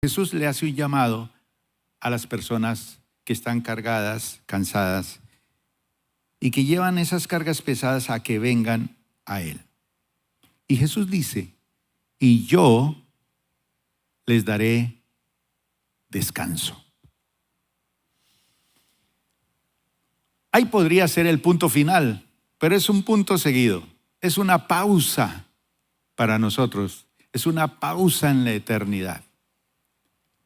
Jesús le hace un llamado a las personas que están cargadas, cansadas, y que llevan esas cargas pesadas a que vengan a Él. Y Jesús dice, y yo les daré descanso. Ahí podría ser el punto final, pero es un punto seguido. Es una pausa para nosotros. Es una pausa en la eternidad.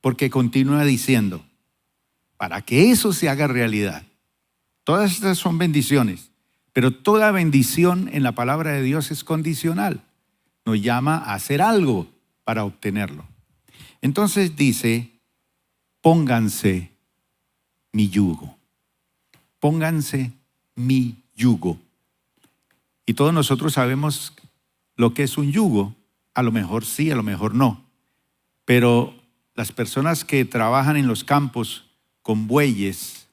Porque continúa diciendo, para que eso se haga realidad, todas estas son bendiciones, pero toda bendición en la palabra de Dios es condicional. Nos llama a hacer algo para obtenerlo. Entonces dice, pónganse mi yugo. Pónganse mi yugo. Y todos nosotros sabemos lo que es un yugo. A lo mejor sí, a lo mejor no. Pero las personas que trabajan en los campos con bueyes,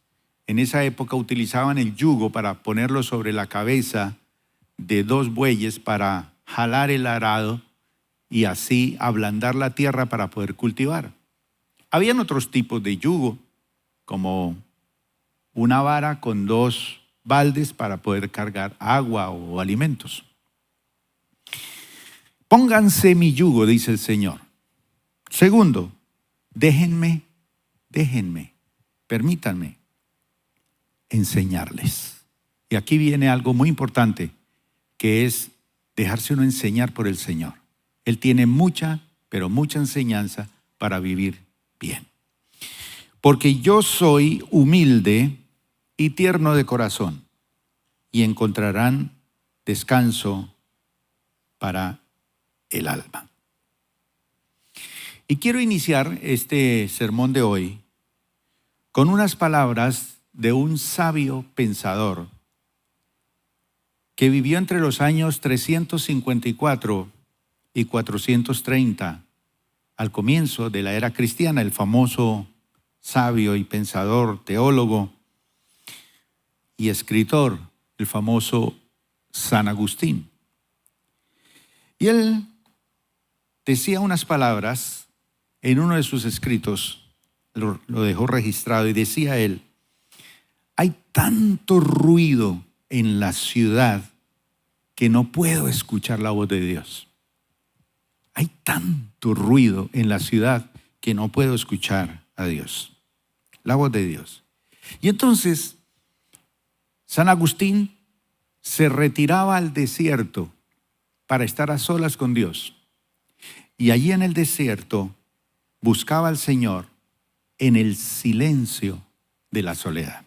en esa época utilizaban el yugo para ponerlo sobre la cabeza de dos bueyes para jalar el arado y así ablandar la tierra para poder cultivar. Habían otros tipos de yugo, como una vara con dos baldes para poder cargar agua o alimentos. Pónganse mi yugo, dice el Señor. Segundo, déjenme, permítanme enseñarles. Y aquí viene algo muy importante, que es dejarse uno enseñar por el Señor. Él tiene mucha, pero mucha enseñanza para vivir bien. Porque yo soy humilde y tierno de corazón, y encontrarán descanso para el alma. Y quiero iniciar este sermón de hoy con unas palabras de un sabio pensador que vivió entre los años 354 y 430, al comienzo de la era cristiana, el famoso sabio y pensador, teólogo y escritor, el famoso San Agustín. Y él decía unas palabras en uno de sus escritos, lo dejó registrado, y decía él, hay tanto ruido en la ciudad que no puedo escuchar la voz de Dios. Hay tanto ruido en la ciudad que no puedo escuchar a Dios, la voz de Dios. Y entonces, San Agustín se retiraba al desierto para estar a solas con Dios. Y allí en el desierto buscaba al Señor en el silencio de la soledad.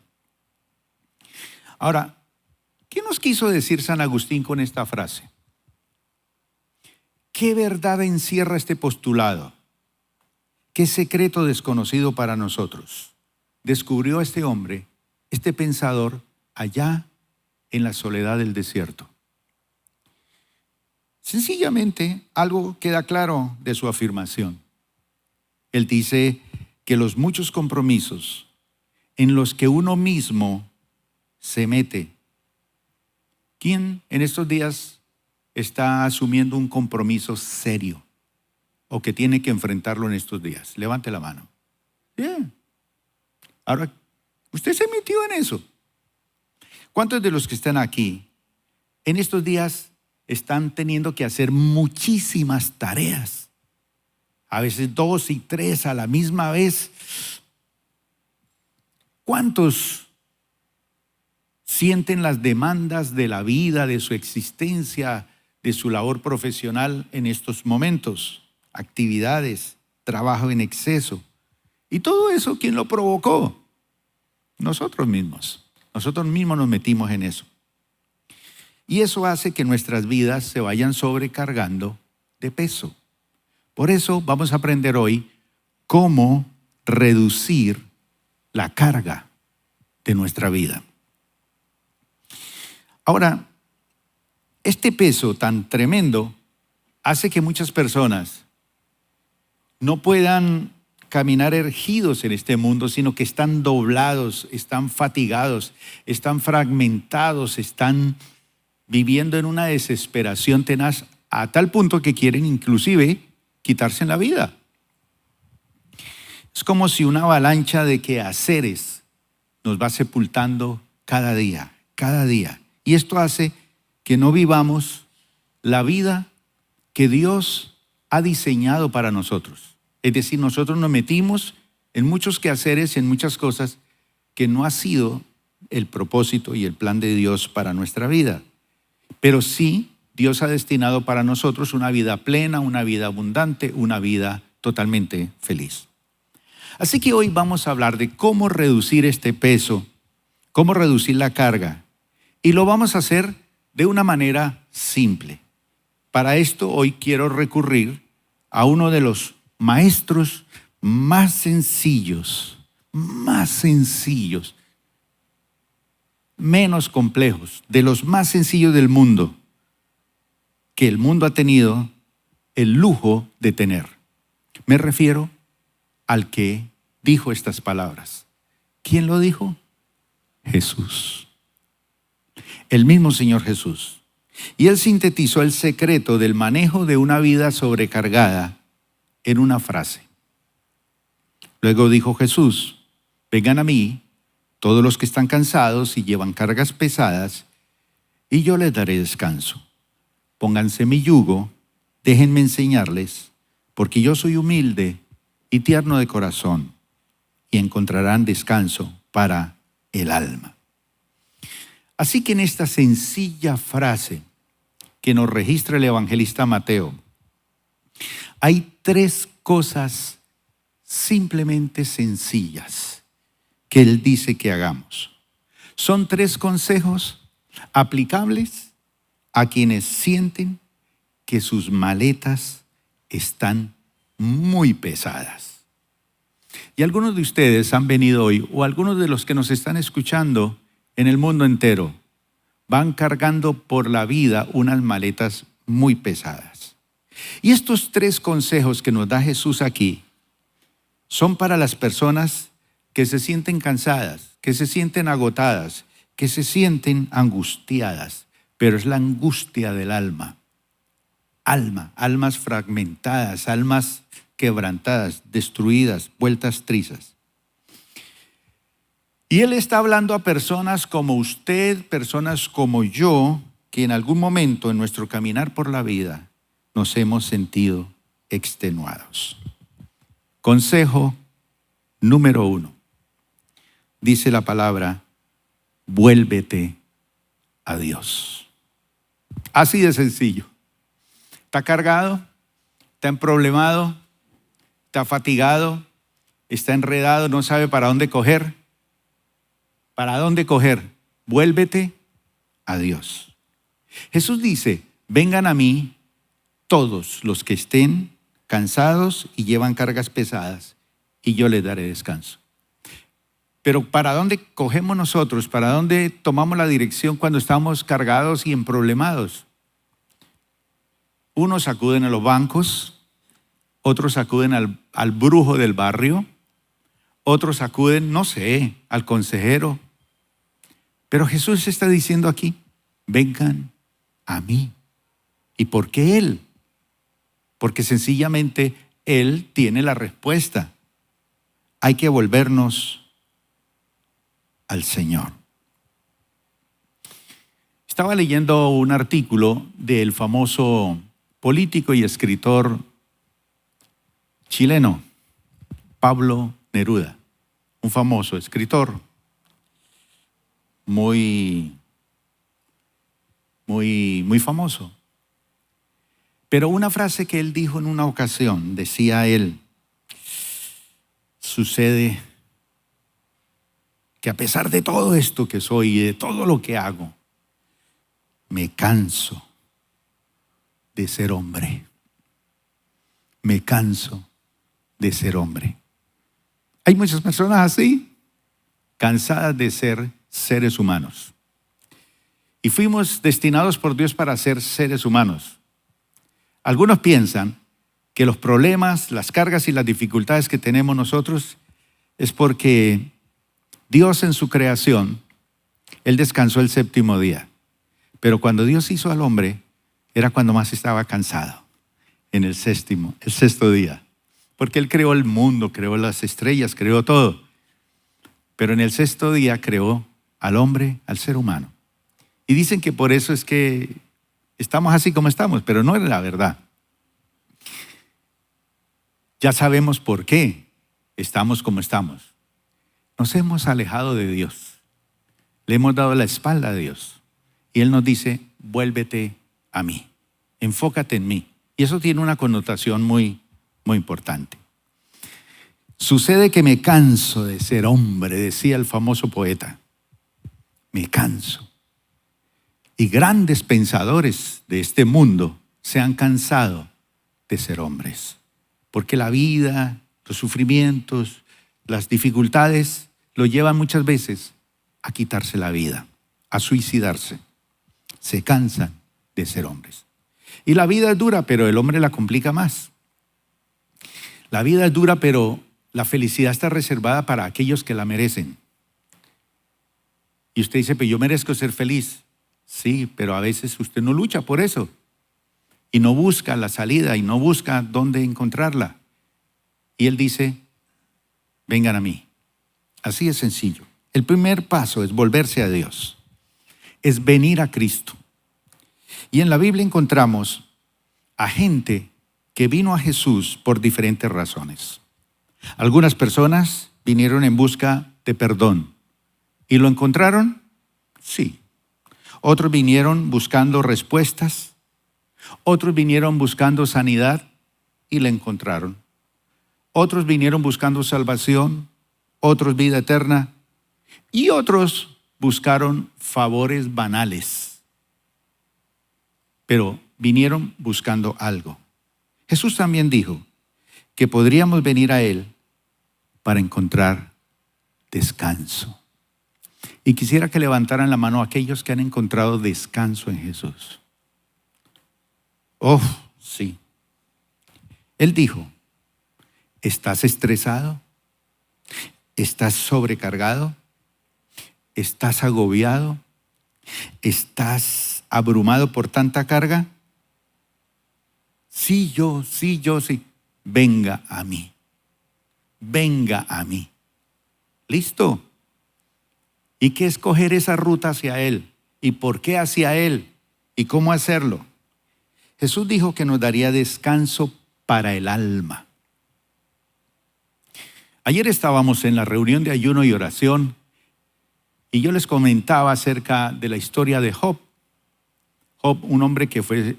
Ahora, ¿qué nos quiso decir San Agustín con esta frase? ¿Qué verdad encierra este postulado? ¿Qué secreto desconocido para nosotros descubrió este hombre, este pensador, allá en la soledad del desierto? Sencillamente, algo queda claro de su afirmación. Él dice que los muchos compromisos en los que uno mismo se mete. ¿Quién en estos días está asumiendo un compromiso serio o que tiene que enfrentarlo en estos días? Levante la mano. Bien. Ahora, usted se metió en eso. ¿Cuántos de los que están aquí en estos días están teniendo que hacer muchísimas tareas? A veces 2 y 3 a la misma vez. ¿Cuántos sienten las demandas de la vida, de su existencia, de su labor profesional en estos momentos? Actividades, trabajo en exceso. ¿Y todo eso quién lo provocó? Nosotros mismos. Nosotros mismos nos metimos en eso. Y eso hace que nuestras vidas se vayan sobrecargando de peso. Por eso vamos a aprender hoy cómo reducir la carga de nuestra vida. Ahora, este peso tan tremendo hace que muchas personas no puedan caminar erguidos en este mundo, sino que están doblados, están fatigados, están fragmentados, están viviendo en una desesperación tenaz a tal punto que quieren inclusive quitarse la vida. Es como si una avalancha de quehaceres nos va sepultando cada día, cada día. Y esto hace que no vivamos la vida que Dios ha diseñado para nosotros. Es decir, nosotros nos metimos en muchos quehaceres, en muchas cosas que no ha sido el propósito y el plan de Dios para nuestra vida. Pero sí, Dios ha destinado para nosotros una vida plena, una vida abundante, una vida totalmente feliz. Así que hoy vamos a hablar de cómo reducir este peso, cómo reducir la carga. Y lo vamos a hacer de una manera simple. Para esto hoy quiero recurrir a uno de los maestros más sencillos, menos complejos, de los más sencillos del mundo, que el mundo ha tenido el lujo de tener. Me refiero al que dijo estas palabras. ¿Quién lo dijo? Jesús. El mismo Señor Jesús. Y Él sintetizó el secreto del manejo de una vida sobrecargada en una frase. Luego dijo Jesús: vengan a mí todos los que están cansados y llevan cargas pesadas, y yo les daré descanso. Pónganse mi yugo, déjenme enseñarles, porque yo soy humilde y tierno de corazón, y encontrarán descanso para el alma. Así que en esta sencilla frase que nos registra el evangelista Mateo, hay 3 cosas simplemente sencillas que él dice que hagamos. Son 3 consejos aplicables a quienes sienten que sus maletas están muy pesadas. Y algunos de ustedes han venido hoy, o algunos de los que nos están escuchando en el mundo entero, van cargando por la vida unas maletas muy pesadas. Y estos 3 consejos que nos da Jesús aquí son para las personas que se sienten cansadas, que se sienten agotadas, que se sienten angustiadas, pero es la angustia del alma. Almas fragmentadas, almas quebrantadas, destruidas, vueltas trizas. Y Él está hablando a personas como usted, personas como yo, que en algún momento en nuestro caminar por la vida nos hemos sentido extenuados. Consejo número 1. Dice la palabra: vuélvete a Dios. Así de sencillo. ¿Está cargado? ¿Está emproblemado? ¿Está fatigado? ¿Está enredado? ¿No sabe para dónde coger? ¿Para dónde coger? Vuélvete a Dios. Jesús dice: vengan a mí todos los que estén cansados y llevan cargas pesadas, y yo les daré descanso. Pero ¿para dónde cogemos nosotros? ¿Para dónde tomamos la dirección cuando estamos cargados y emproblemados? Unos acuden a los bancos, otros acuden al brujo del barrio, otros acuden, no sé, al consejero. Pero Jesús está diciendo aquí: vengan a mí. ¿Y por qué Él? Porque sencillamente Él tiene la respuesta. Hay que volvernos al Señor. Estaba leyendo un artículo del famoso político y escritor chileno, Pablo Neruda, un famoso escritor muy famoso. Pero una frase que él dijo en una ocasión, decía él: sucede que a pesar de todo esto que soy y de todo lo que hago, me canso de ser hombre. Me canso de ser hombre. Hay muchas personas así, cansadas de ser seres humanos. Y fuimos destinados por Dios para ser seres humanos. Algunos piensan que los problemas, las cargas y las dificultades que tenemos nosotros es porque Dios en su creación, Él descansó el 7º día. Pero cuando Dios hizo al hombre, era cuando más estaba cansado, en el 6º día. porque Él creó el mundo, creó las estrellas, creó todo. Pero en el sexto día creó al hombre, al ser humano. Y dicen que por eso es que estamos así como estamos, pero no es la verdad. Ya sabemos por qué estamos como estamos. Nos hemos alejado de Dios. Le hemos dado la espalda a Dios. Y Él nos dice, vuélvete a mí. Enfócate en mí. Y eso tiene una connotación muy importante. Sucede que me canso de ser hombre, decía el famoso poeta. Me canso. Y grandes pensadores de este mundo se han cansado de ser hombres. Porque la vida, los sufrimientos, las dificultades lo llevan muchas veces a quitarse la vida, a suicidarse. Se cansan de ser hombres. Y la vida es dura, pero el hombre la complica más. La vida es dura, pero la felicidad está reservada para aquellos que la merecen. Y usted dice, pero yo merezco ser feliz. Sí, pero a veces usted no lucha por eso. Y no busca la salida y no busca dónde encontrarla. Y Él dice, vengan a mí. Así es sencillo. El primer paso es volverse a Dios. Es venir a Cristo. Y en la Biblia encontramos a gente que vino a Jesús por diferentes razones. Algunas personas vinieron en busca de perdón. ¿Y lo encontraron? Sí. Otros vinieron buscando respuestas. Otros vinieron buscando sanidad y la encontraron. Otros vinieron buscando salvación, otros vida eterna y otros buscaron favores banales. Pero vinieron buscando algo. Jesús también dijo que podríamos venir a Él para encontrar descanso. Y quisiera que levantaran la mano aquellos que han encontrado descanso en Jesús. Oh, sí. Él dijo, ¿estás estresado? ¿Estás sobrecargado? ¿Estás agobiado? ¿Estás abrumado por tanta carga? Sí, yo. Venga a mí. Venga a mí. ¿Listo? ¿Y qué escoger esa ruta hacia Él? ¿Y por qué hacia Él? ¿Y cómo hacerlo? Jesús dijo que nos daría descanso para el alma. Ayer estábamos en la reunión de ayuno y oración y yo les comentaba acerca de la historia de Job. Job, un hombre que fue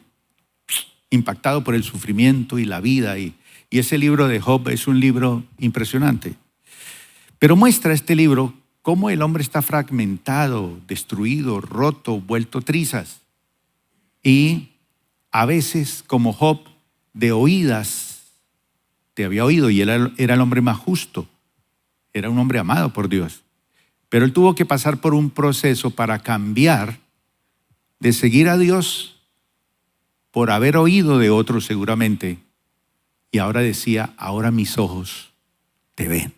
impactado por el sufrimiento y la vida y ese libro de Job es un libro impresionante. Pero muestra este libro cómo el hombre está fragmentado, destruido, roto, vuelto trizas. Y a veces, como Job, de oídas, te había oído y él era el hombre más justo. Era un hombre amado por Dios. Pero él tuvo que pasar por un proceso para cambiar de seguir a Dios por haber oído de otros seguramente. Y ahora decía, ahora mis ojos te ven,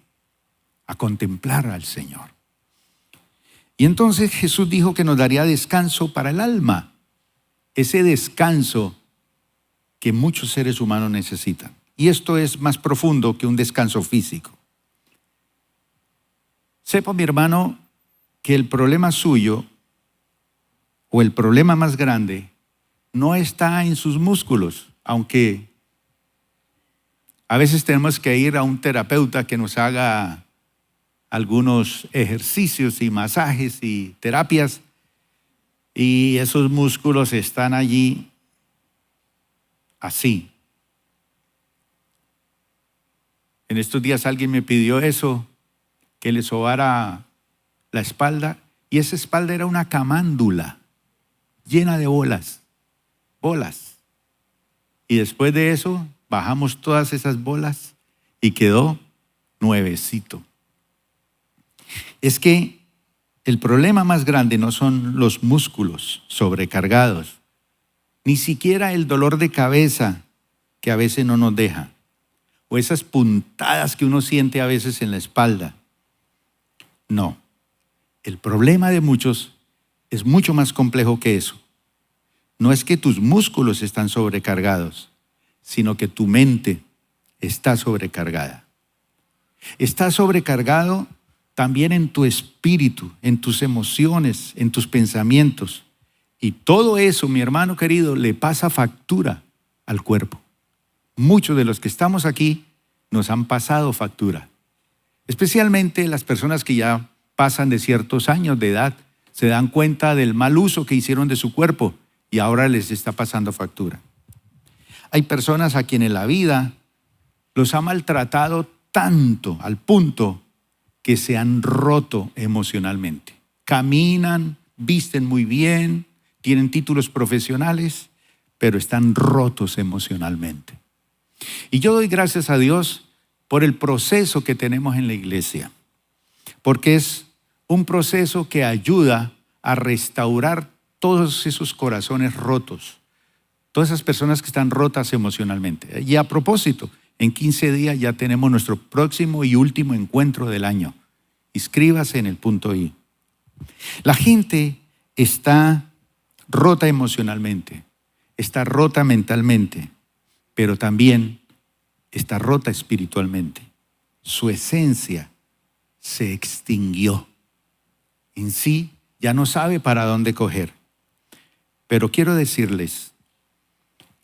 a contemplar al Señor. Y entonces Jesús dijo que nos daría descanso para el alma. Ese descanso que muchos seres humanos necesitan. Y esto es más profundo que un descanso físico. Sepa, mi hermano, que el problema suyo o el problema más grande no está en sus músculos, aunque a veces tenemos que ir a un terapeuta que nos haga algunos ejercicios y masajes y terapias y esos músculos están allí así. En estos días alguien me pidió eso, que le sobara la espalda y esa espalda era una camándula llena de bolas. Y después de eso bajamos todas esas bolas y quedó nuevecito. Es que el problema más grande no son los músculos sobrecargados, ni siquiera el dolor de cabeza que a veces no nos deja, o esas puntadas que uno siente a veces en la espalda. No, el problema de muchos es mucho más complejo que eso. No es que tus músculos están sobrecargados, sino que tu mente está sobrecargada. Está sobrecargado también en tu espíritu, en tus emociones, en tus pensamientos. Y todo eso, mi hermano querido, le pasa factura al cuerpo. Muchos de los que estamos aquí nos han pasado factura. Especialmente las personas que ya pasan de ciertos años de edad, se dan cuenta del mal uso que hicieron de su cuerpo y ahora les está pasando factura. Hay personas a quienes la vida los ha maltratado tanto al punto que se han roto emocionalmente. Caminan, visten muy bien, tienen títulos profesionales, pero están rotos emocionalmente. Y yo doy gracias a Dios por el proceso que tenemos en la iglesia, porque es un proceso que ayuda a restaurar todos esos corazones rotos, todas esas personas que están rotas emocionalmente. Y a propósito, en 15 días ya tenemos nuestro próximo y último encuentro del año. Inscríbase en el punto I. La gente está rota emocionalmente, está rota mentalmente, pero también está rota espiritualmente. Su esencia se extinguió. En sí ya no sabe para dónde coger. Pero quiero decirles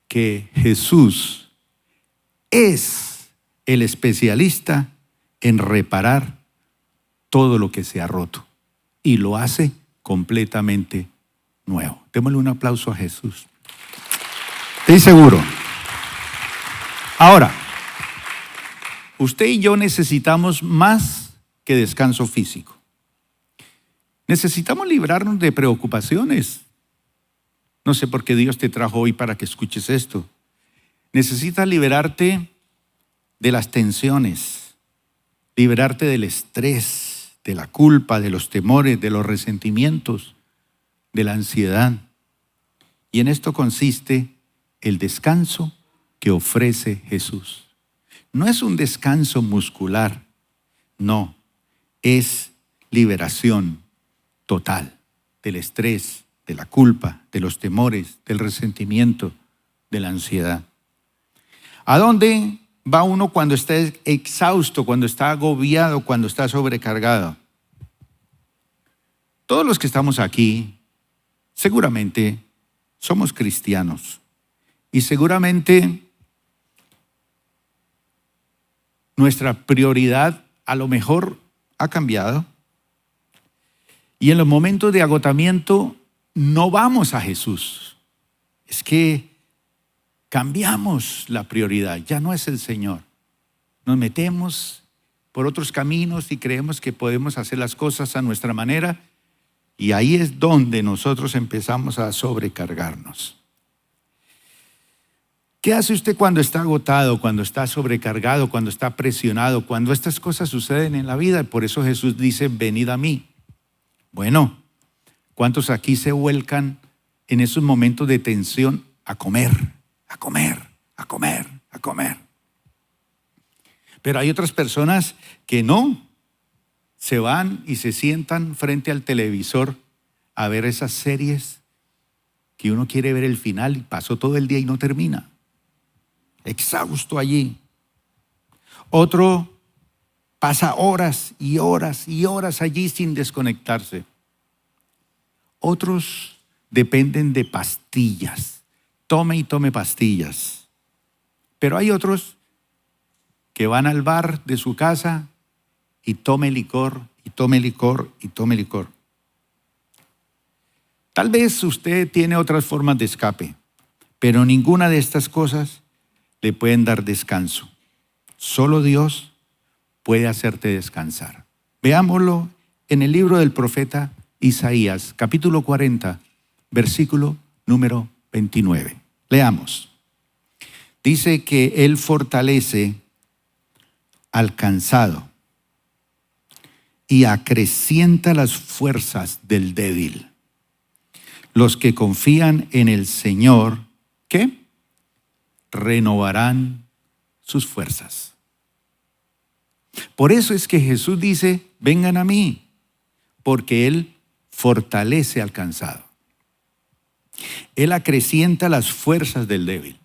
que Jesús es el especialista en reparar todo lo que se ha roto y lo hace completamente nuevo. Démosle un aplauso a Jesús. Estoy seguro. Ahora, usted y yo necesitamos más que descanso físico. Necesitamos librarnos de preocupaciones. No sé por qué Dios te trajo hoy para que escuches esto. Necesitas liberarte de las tensiones, liberarte del estrés, de la culpa, de los temores, de los resentimientos, de la ansiedad. Y en esto consiste el descanso que ofrece Jesús. No es un descanso muscular, no, es liberación total del estrés, de la culpa, de los temores, del resentimiento, de la ansiedad. ¿A dónde va uno cuando está exhausto, cuando está agobiado, cuando está sobrecargado? Todos los que estamos aquí, seguramente somos cristianos y seguramente nuestra prioridad a lo mejor ha cambiado y en los momentos de agotamiento no vamos a Jesús. Es que cambiamos la prioridad, ya no es el Señor. Nos metemos por otros caminos y creemos que podemos hacer las cosas a nuestra manera y ahí es donde nosotros empezamos a sobrecargarnos. ¿Qué hace usted cuando está agotado, cuando está sobrecargado, cuando está presionado, cuando estas cosas suceden en la vida? Por eso Jesús dice, venid a mí. Bueno, ¿cuántos aquí se vuelcan en esos momentos de tensión a comer, a comer, a comer, a comer? Pero hay otras personas que no, se van y se sientan frente al televisor a ver esas series que uno quiere ver el final y pasó todo el día y no termina. Exhausto allí. Otro pasa horas y horas y horas allí sin desconectarse. Otros dependen de pastillas. Tome y tome pastillas. Pero hay otros que van al bar de su casa y tome licor, y tome licor, y tome licor. Tal vez usted tiene otras formas de escape, pero ninguna de estas cosas le pueden dar descanso. Solo Dios puede hacerte descansar. Veámoslo en el libro del profeta Isaías, capítulo 40, versículo número 29. Leamos. Dice que Él fortalece al cansado y acrecienta las fuerzas del débil. Los que confían en el Señor, ¿qué? Renovarán sus fuerzas. Por eso es que Jesús dice, vengan a mí, porque Él fortalece al cansado. Él acrecienta las fuerzas del débil.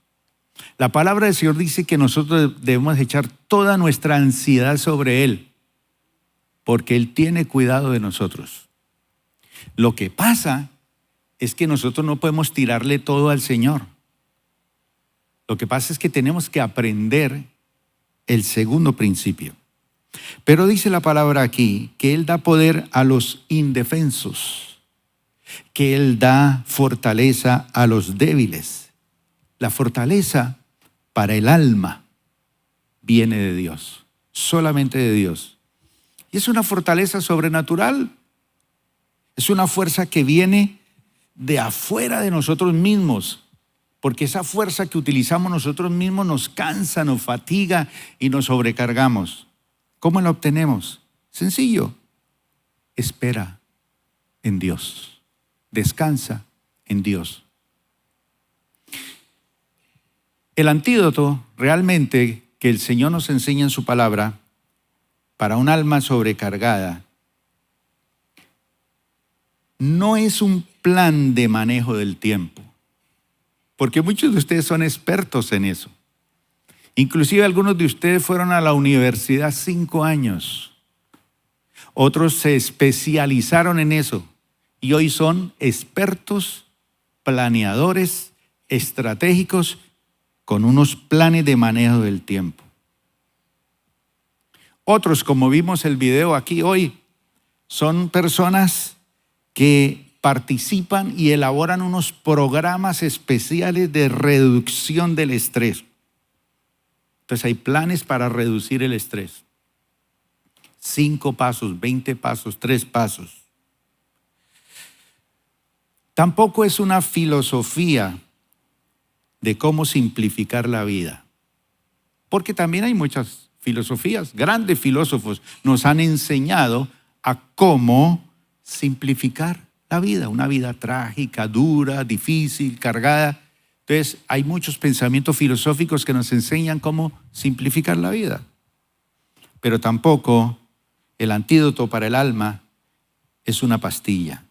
La palabra del Señor dice que nosotros debemos echar toda nuestra ansiedad sobre Él, porque Él tiene cuidado de nosotros. Lo que pasa es que nosotros no podemos tirarle todo al Señor. Lo que pasa es que tenemos que aprender el segundo principio. Pero dice la palabra aquí que Él da poder a los indefensos, que Él da fortaleza a los débiles. La fortaleza para el alma viene de Dios, solamente de Dios. Y es una fortaleza sobrenatural. Es una fuerza que viene de afuera de nosotros mismos, porque esa fuerza que utilizamos nosotros mismos nos cansa, nos fatiga y nos sobrecargamos. ¿Cómo la obtenemos? Sencillo. Espera en Dios. Descansa en Dios. El antídoto realmente que el Señor nos enseña en su palabra para un alma sobrecargada no es un plan de manejo del tiempo, porque muchos de ustedes son expertos en eso. Inclusive algunos de ustedes fueron a la universidad 5 años. Otros se especializaron en eso y hoy son expertos, planeadores, estratégicos, con unos planes de manejo del tiempo. Otros, como vimos el video aquí hoy, son personas que participan y elaboran unos programas especiales de reducción del estrés. Entonces hay planes para reducir el estrés. 5 pasos, 20 pasos, 3 pasos. Tampoco es una filosofía de cómo simplificar la vida. Porque también hay muchas filosofías. Grandes filósofos nos han enseñado a cómo simplificar la vida. Una vida trágica, dura, difícil, cargada. Entonces, hay muchos pensamientos filosóficos que nos enseñan cómo simplificar la vida. Pero tampoco el antídoto para el alma es una pastilla.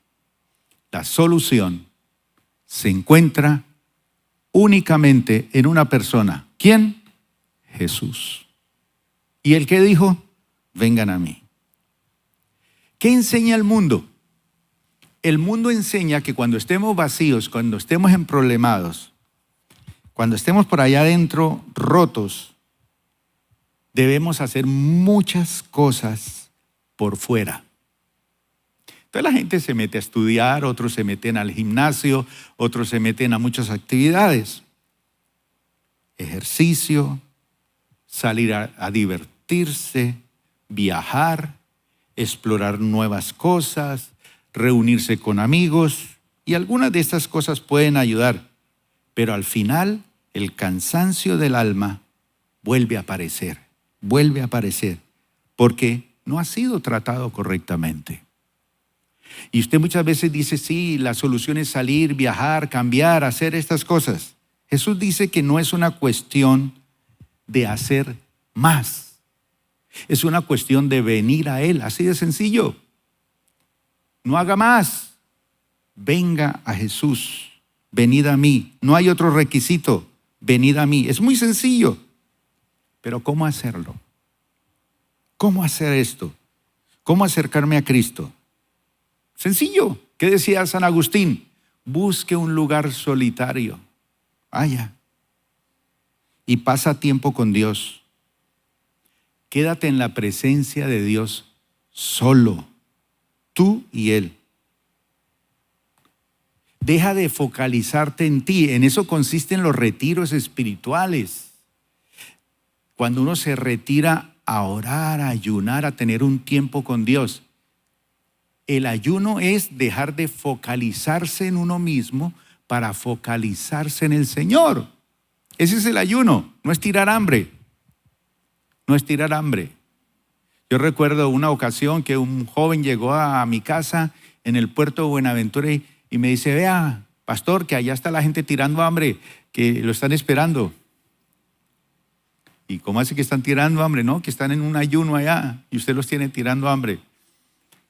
La solución se encuentra únicamente en una persona. ¿Quién? Jesús. ¿Y el que dijo? Vengan a mí. ¿Qué enseña el mundo? El mundo enseña que cuando estemos vacíos, cuando estemos emproblemados, cuando estemos por allá adentro rotos, debemos hacer muchas cosas por fuera. Entonces la gente se mete a estudiar, otros se meten al gimnasio, otros se meten a muchas actividades. Ejercicio, salir a divertirse, viajar, explorar nuevas cosas, reunirse con amigos, y algunas de estas cosas pueden ayudar. Pero al final, el cansancio del alma vuelve a aparecer, porque no ha sido tratado correctamente. Y usted muchas veces dice, sí, la solución es salir, viajar, cambiar, hacer estas cosas. Jesús dice que no es una cuestión de hacer más. Es una cuestión de venir a Él, así de sencillo. No haga más. Venga a Jesús. Venid a mí. No hay otro requisito. Venid a mí. Es muy sencillo. Pero ¿cómo hacerlo? ¿Cómo hacer esto? ¿Cómo acercarme a Cristo? Sencillo. ¿Qué decía San Agustín? Busque un lugar solitario. Vaya. Y pasa tiempo con Dios. Quédate en la presencia de Dios solo. Tú y Él. Deja de focalizarte en ti. En eso consisten los retiros espirituales. Cuando uno se retira a orar, a ayunar, a tener un tiempo con Dios. El ayuno es dejar de focalizarse en uno mismo para focalizarse en el Señor. Ese es el ayuno, no es tirar hambre. No es tirar hambre. Yo recuerdo una ocasión que un joven llegó a mi casa en el puerto de Buenaventura y me dice, vea, pastor, que allá está la gente tirando hambre, que lo están esperando. ¿Y cómo hace que están tirando hambre? No, que están en un ayuno allá y usted los tiene tirando hambre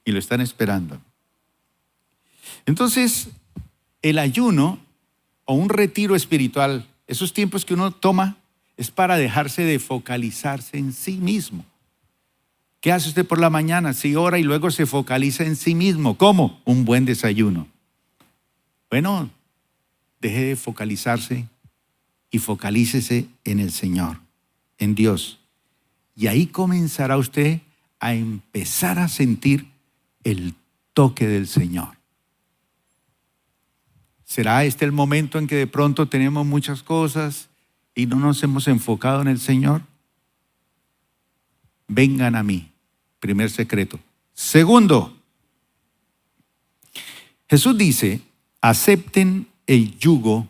y lo están esperando. Entonces, el ayuno o un retiro espiritual Esos tiempos que uno toma es para dejarse de focalizarse en sí mismo. ¿Qué hace usted por la mañana? Sí, ora y luego se focaliza en sí mismo. ¿Cómo? Un buen desayuno. Bueno, deje de focalizarse y focalícese en el Señor, en Dios. Y ahí comenzará usted a empezar a sentir el toque del Señor. ¿Será este el momento en que de pronto tenemos muchas cosas y no nos hemos enfocado en el Señor? Vengan a mí. Primer secreto. Segundo, Jesús dice, acepten el yugo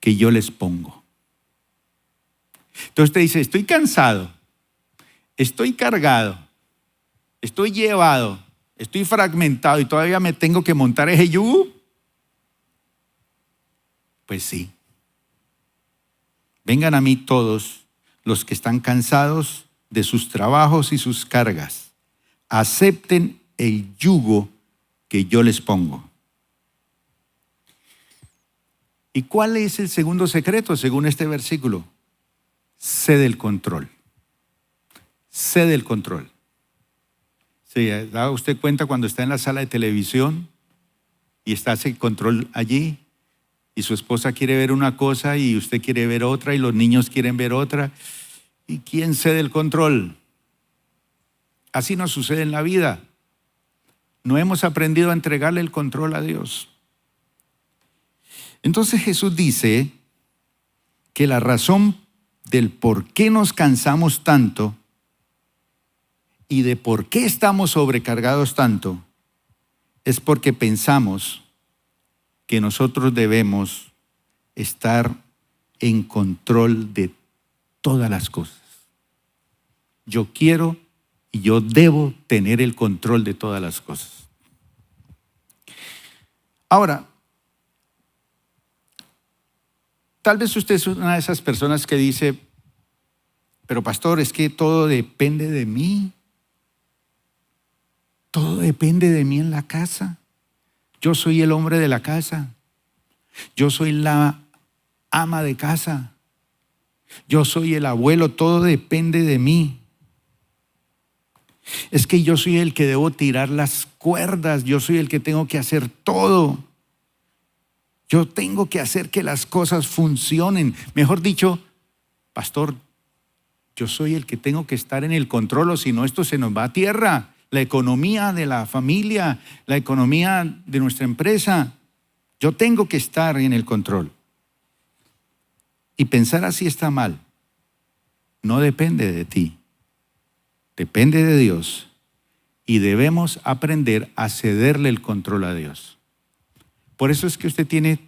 que yo les pongo. Entonces usted dice, estoy cansado, estoy cargado, estoy llevado, estoy fragmentado y todavía me tengo que montar ese yugo. Pues sí. Vengan a mí todos los que están cansados de sus trabajos y sus cargas. Acepten el yugo que yo les pongo. ¿Y cuál es el segundo secreto según este versículo? Cede el control. Cede el control. ¿Se da usted cuenta cuando está en la sala de televisión y está ese control allí? Y su esposa quiere ver una cosa y usted quiere ver otra y los niños quieren ver otra. ¿Y quién cede el control? Así nos sucede en la vida. No hemos aprendido a entregarle el control a Dios. Entonces Jesús dice que la razón del por qué nos cansamos tanto y de por qué estamos sobrecargados tanto es porque pensamos que nosotros debemos estar en control de todas las cosas. Yo quiero y yo debo tener el control de todas las cosas. Ahora, tal vez usted es una de esas personas que dice, pero pastor, es que todo depende de mí. Todo depende de mí en la casa. Yo soy el hombre de la casa. Yo soy la ama de casa. Yo soy el abuelo, todo depende de mí. Es que yo soy el que debo tirar las cuerdas, yo soy el que tengo que hacer todo. Yo tengo que hacer que las cosas funcionen. Mejor dicho, pastor, yo soy el que tengo que estar en el control, o si no, esto se nos va a tierra. La economía de la familia, la economía de nuestra empresa. Yo tengo que estar en el control. Y pensar así está mal. No depende de ti. Depende de Dios. Y debemos aprender a cederle el control a Dios. Por eso es que usted tiene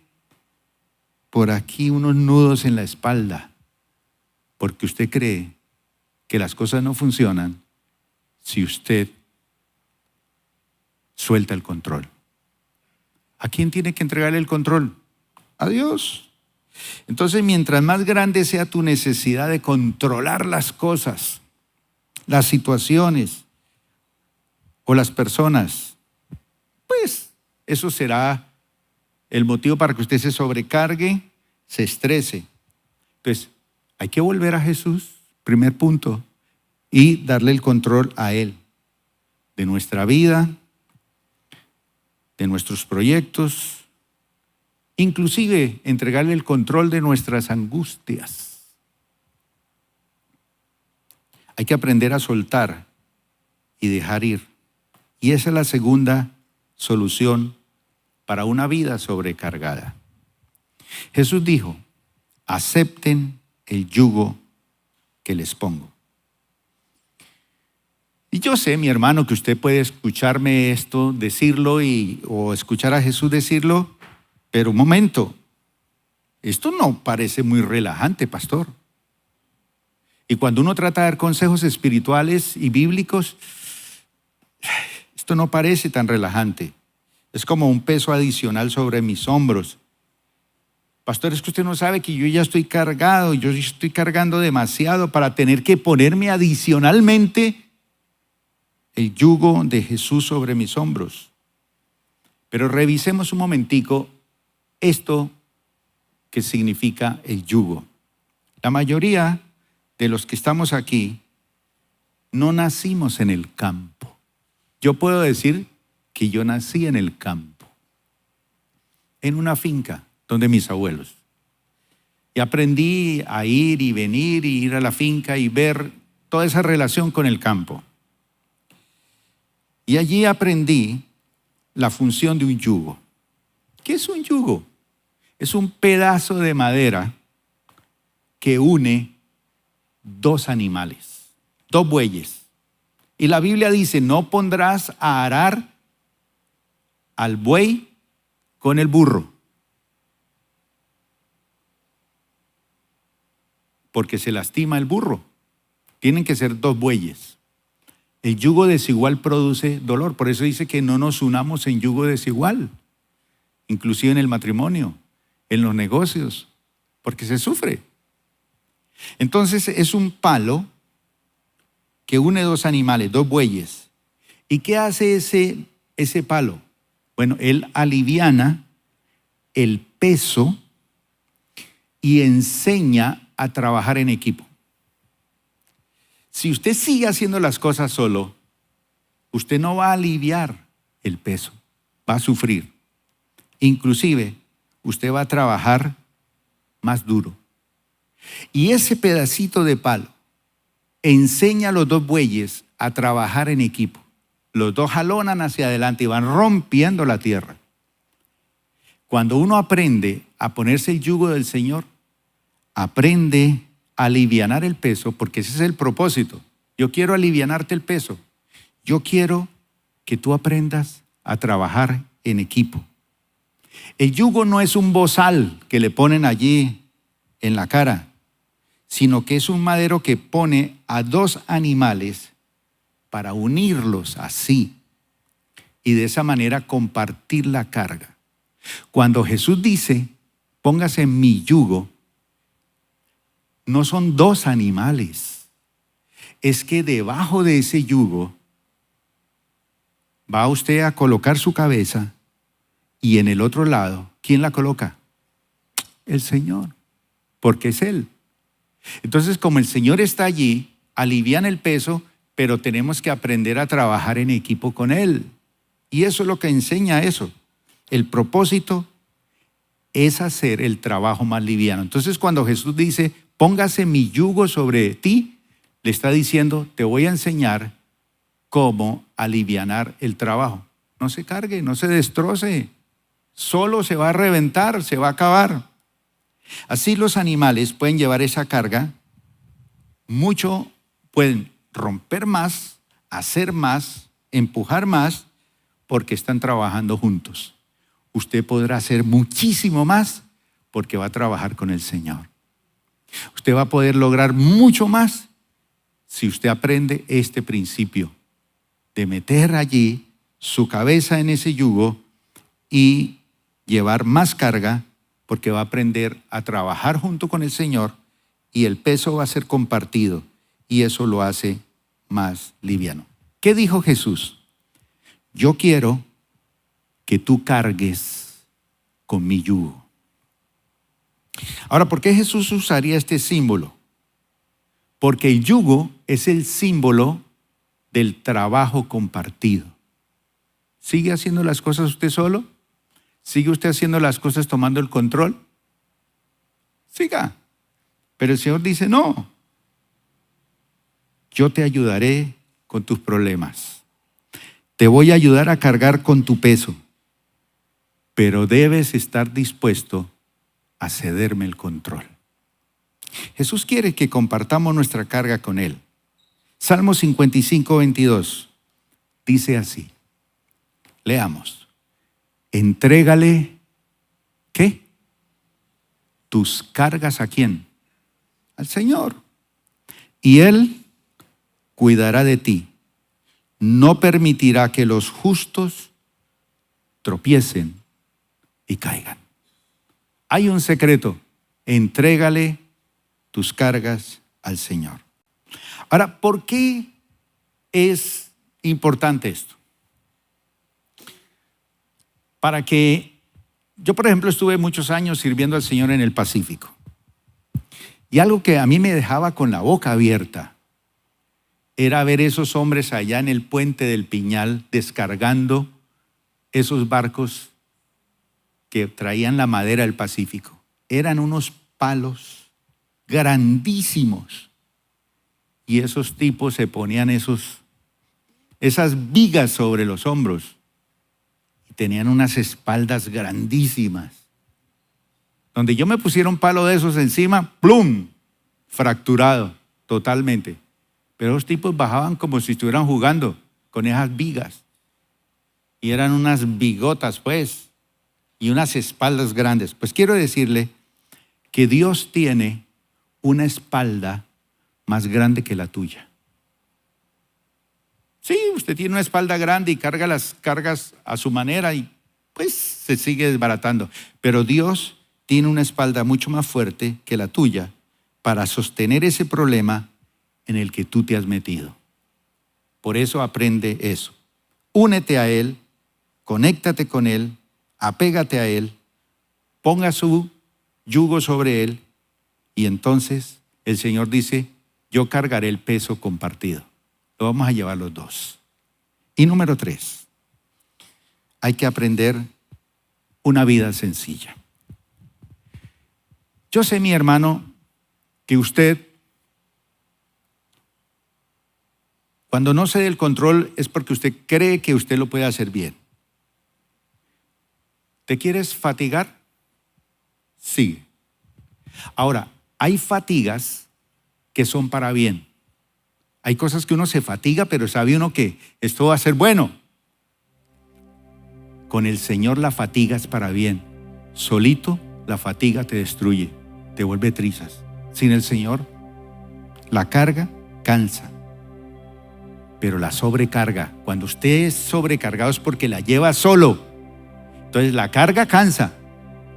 por aquí unos nudos en la espalda. Porque usted cree que las cosas no funcionan si usted suelta el control. ¿A quién tiene que entregarle el control? A Dios. Entonces, mientras más grande sea tu necesidad de controlar las cosas, las situaciones o las personas, pues eso será el motivo para que usted se sobrecargue, se estrese. Entonces, hay que volver a Jesús, primer punto, y darle el control a Él, de nuestra vida, de nuestros proyectos, inclusive entregarle el control de nuestras angustias. Hay que aprender a soltar y dejar ir. Y esa es la segunda solución para una vida sobrecargada. Jesús dijo, acepten el yugo que les pongo. Y yo sé, mi hermano, que usted puede escucharme esto, decirlo o escuchar a Jesús decirlo, pero un momento, esto no parece muy relajante, pastor. Y cuando uno trata de dar consejos espirituales y bíblicos, esto no parece tan relajante. Es como un peso adicional sobre mis hombros. Pastor, es que usted no sabe que yo ya estoy cargado, yo estoy cargando demasiado para tener que ponerme adicionalmente el yugo de Jesús sobre mis hombros. Pero revisemos un momentico esto que significa el yugo. La mayoría de los que estamos aquí no nacimos en el campo. Yo puedo decir que yo nací en el campo, en una finca donde mis abuelos. Y aprendí a ir y venir y ir a la finca y ver toda esa relación con el campo. Y allí aprendí la función de un yugo. ¿Qué es un yugo? Es un pedazo de madera que une dos animales, dos bueyes. Y la Biblia dice, no pondrás a arar al buey con el burro, porque se lastima el burro. Tienen que ser dos bueyes. El yugo desigual produce dolor, por eso dice que no nos unamos en yugo desigual, inclusive en el matrimonio, en los negocios, porque se sufre. Entonces es un palo que une dos animales, dos bueyes. ¿Y qué hace ese palo? Bueno, él aliviana el peso y enseña a trabajar en equipo. Si usted sigue haciendo las cosas solo, usted no va a aliviar el peso, va a sufrir. Inclusive, usted va a trabajar más duro. Y ese pedacito de palo enseña a los dos bueyes a trabajar en equipo. Los dos jalonan hacia adelante y van rompiendo la tierra. Cuando uno aprende a ponerse el yugo del Señor, aprende a alivianar el peso, porque ese es el propósito. Yo quiero alivianarte el peso. Yo quiero que tú aprendas a trabajar en equipo. El yugo no es un bozal que le ponen allí en la cara, sino que es un madero que pone a dos animales para unirlos así y de esa manera compartir la carga. Cuando Jesús dice, póngase en mi yugo, no son dos animales, es que debajo de ese yugo va usted a colocar su cabeza y en el otro lado, ¿quién la coloca? El Señor, porque es Él. Entonces, como el Señor está allí, alivian el peso, pero tenemos que aprender a trabajar en equipo con Él. Y eso es lo que enseña eso. El propósito es hacer el trabajo más liviano. Entonces, cuando Jesús dice, póngase mi yugo sobre ti, le está diciendo, te voy a enseñar cómo alivianar el trabajo. No se cargue, no se destroce. Solo se va a reventar, se va a acabar. Así los animales pueden llevar esa carga, mucho, pueden romper más, hacer más, empujar más, porque están trabajando juntos. Usted podrá hacer muchísimo más porque va a trabajar con el Señor. Usted va a poder lograr mucho más si usted aprende este principio de meter allí su cabeza en ese yugo y llevar más carga, porque va a aprender a trabajar junto con el Señor y el peso va a ser compartido y eso lo hace más liviano. ¿Qué dijo Jesús? Yo quiero que tú cargues con mi yugo. Ahora, ¿por qué Jesús usaría este símbolo? Porque el yugo es el símbolo del trabajo compartido. ¿Sigue haciendo las cosas usted solo? ¿Sigue usted haciendo las cosas tomando el control? Siga. Pero el Señor dice, no. Yo te ayudaré con tus problemas. Te voy a ayudar a cargar con tu peso. Pero debes estar dispuesto a cederme el control. Jesús quiere que compartamos nuestra carga con Él. Salmo 55, 22 dice así. Leamos. Entrégale, ¿qué? Tus cargas, ¿a quién? Al Señor. Y Él cuidará de ti. No permitirá que los justos tropiecen y caigan. Hay un secreto. Entrégale tus cargas al Señor. Ahora, ¿por qué es importante esto? Para que Yo, por ejemplo, estuve muchos años sirviendo al Señor en el Pacífico. Y algo que a mí me dejaba con la boca abierta era ver esos hombres allá en el puente del Piñal descargando esos barcos que traían la madera del Pacífico. Eran unos palos grandísimos. Y esos tipos se ponían esas vigas sobre los hombros. Y tenían unas espaldas grandísimas. Donde yo me pusiera un palo de esos encima, ¡plum!, fracturado totalmente. Pero los tipos bajaban como si estuvieran jugando con esas vigas. Y eran unas bigotas, pues, y unas espaldas grandes. Pues quiero decirle que Dios tiene una espalda más grande que la tuya. Sí, usted tiene una espalda grande y carga las cargas a su manera y pues se sigue desbaratando. Pero Dios tiene una espalda mucho más fuerte que la tuya para sostener ese problema en el que tú te has metido. Por eso aprende eso. Únete a Él, conéctate con Él, apégate a Él, ponga su yugo sobre Él y entonces el Señor dice, yo cargaré el peso compartido. Lo vamos a llevar los dos. Y número 3, hay que aprender una vida sencilla. Yo sé, mi hermano, que usted, cuando no cede el control es porque usted cree que usted lo puede hacer bien. ¿Te quieres fatigar? Sigue. Ahora, hay fatigas que son para bien. Hay cosas que uno se fatiga, pero sabe uno que esto va a ser bueno. Con el Señor la fatiga es para bien. Solito la fatiga te destruye, te vuelve trizas. Sin el Señor, la carga cansa. Pero la sobrecarga, cuando usted es sobrecargado es porque la lleva solo. Entonces la carga cansa,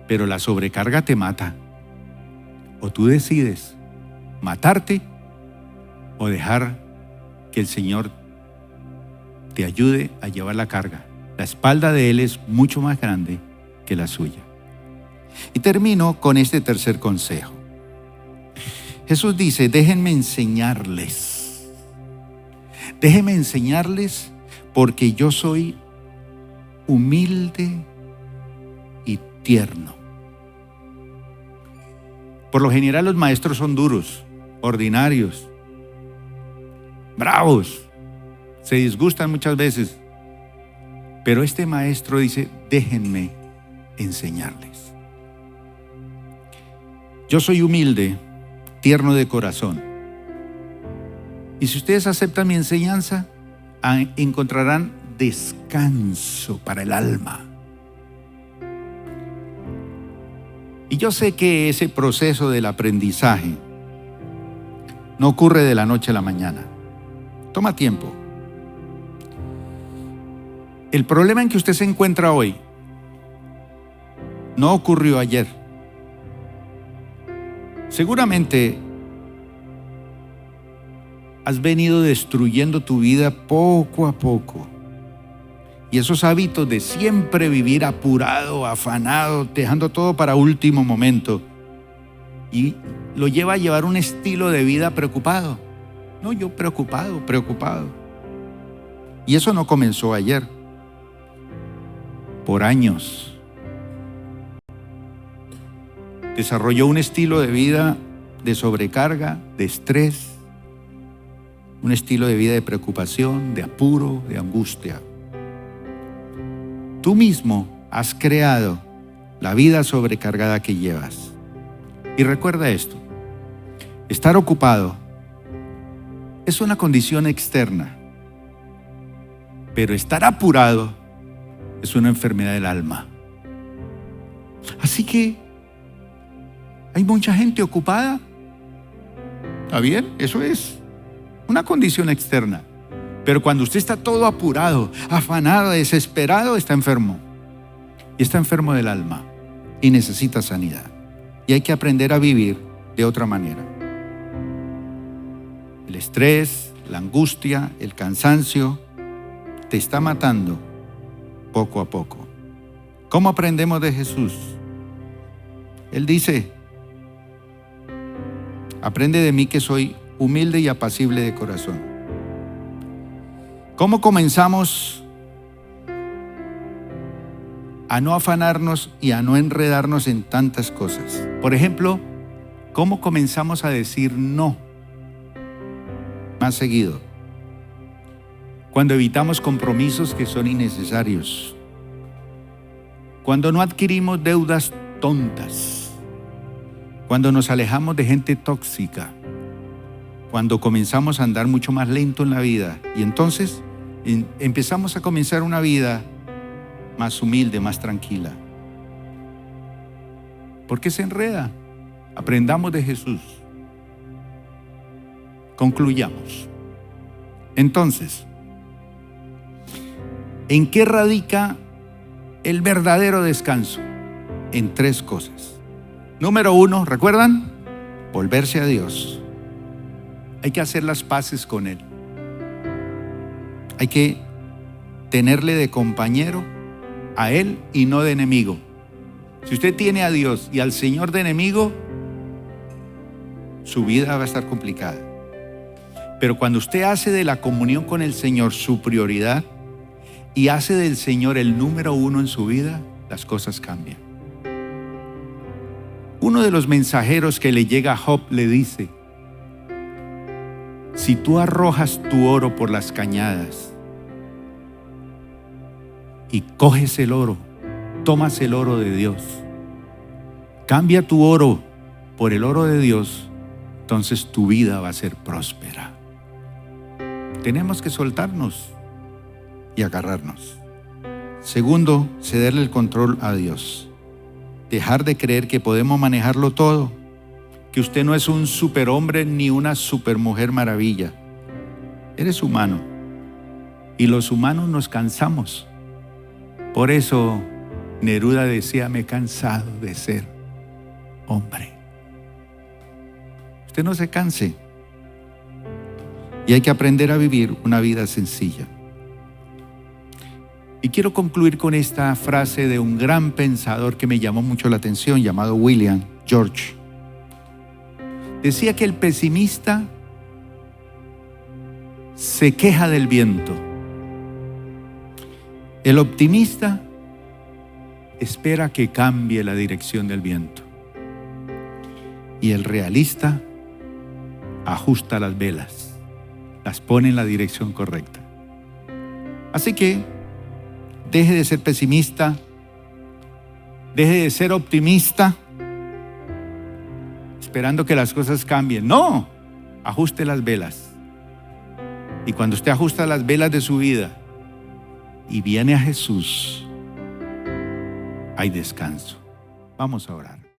pero la sobrecarga te mata. O tú decides matarte o dejar que el Señor te ayude a llevar la carga. La espalda de Él es mucho más grande que la suya. Y termino con este tercer consejo. Jesús dice, déjenme enseñarles. Déjenme enseñarles porque yo soy humilde y tierno. Por lo general los maestros son duros, ordinarios, bravos, se disgustan muchas veces. Pero este maestro dice, déjenme enseñarles. Yo soy humilde, tierno de corazón. Y si ustedes aceptan mi enseñanza, encontrarán descanso para el alma. Y yo sé que ese proceso del aprendizaje no ocurre de la noche a la mañana. Toma tiempo. El problema en que usted se encuentra hoy no ocurrió ayer. Seguramente has venido destruyendo tu vida poco a poco. Y esos hábitos de siempre vivir apurado, afanado, dejando todo para último momento, y lo lleva a llevar un estilo de vida preocupado. No, yo preocupado. Y eso no comenzó ayer. Por años. Desarrolló un estilo de vida de sobrecarga, de estrés, un estilo de vida de preocupación, de apuro, de angustia. Tú mismo has creado la vida sobrecargada que llevas. Y recuerda esto, estar ocupado es una condición externa, pero estar apurado es una enfermedad del alma. Así que hay mucha gente ocupada. ¿Está bien? Eso es una condición externa. Pero cuando usted está todo apurado, afanado, desesperado, está enfermo. Y está enfermo del alma y necesita sanidad. Y hay que aprender a vivir de otra manera. El estrés, la angustia, el cansancio te está matando poco a poco. ¿Cómo aprendemos de Jesús? Él dice, aprende de mí que soy humilde y apacible de corazón. ¿Cómo comenzamos a no afanarnos y a no enredarnos en tantas cosas? Por ejemplo, ¿cómo comenzamos a decir no más seguido? Cuando evitamos compromisos que son innecesarios. Cuando no adquirimos deudas tontas. Cuando nos alejamos de gente tóxica. Cuando comenzamos a andar mucho más lento en la vida. Y entonces empezamos a comenzar una vida más humilde, más tranquila. ¿Por qué se enreda? Aprendamos de Jesús. Concluyamos. Entonces, ¿en qué radica el verdadero descanso? En 3 cosas. Número 1, ¿recuerdan? Volverse a Dios. Hay que hacer las paces con Él. Hay que tenerle de compañero a Él y no de enemigo. Si usted tiene a Dios y al Señor de enemigo, su vida va a estar complicada. Pero cuando usted hace de la comunión con el Señor su prioridad y hace del Señor el número 1 en su vida, las cosas cambian. Uno de los mensajeros que le llega a Job le dice, si tú arrojas tu oro por las cañadas y coges el oro, tomas el oro de Dios, cambia tu oro por el oro de Dios, entonces tu vida va a ser próspera. Tenemos que soltarnos y agarrarnos. Segundo, cederle el control a Dios. Dejar de creer que podemos manejarlo todo, que usted no es un superhombre ni una supermujer maravilla. Eres humano y los humanos nos cansamos. Por eso Neruda decía, me he cansado de ser hombre. Usted no se canse y hay que aprender a vivir una vida sencilla. Y quiero concluir con esta frase de un gran pensador que me llamó mucho la atención, llamado William George. Decía que el pesimista se queja del viento. El optimista espera que cambie la dirección del viento. Y el realista ajusta las velas, las pone en la dirección correcta. Así que deje de ser pesimista, deje de ser optimista, esperando que las cosas cambien. No, ajuste las velas. Y cuando usted ajusta las velas de su vida y viene a Jesús, hay descanso. Vamos a orar.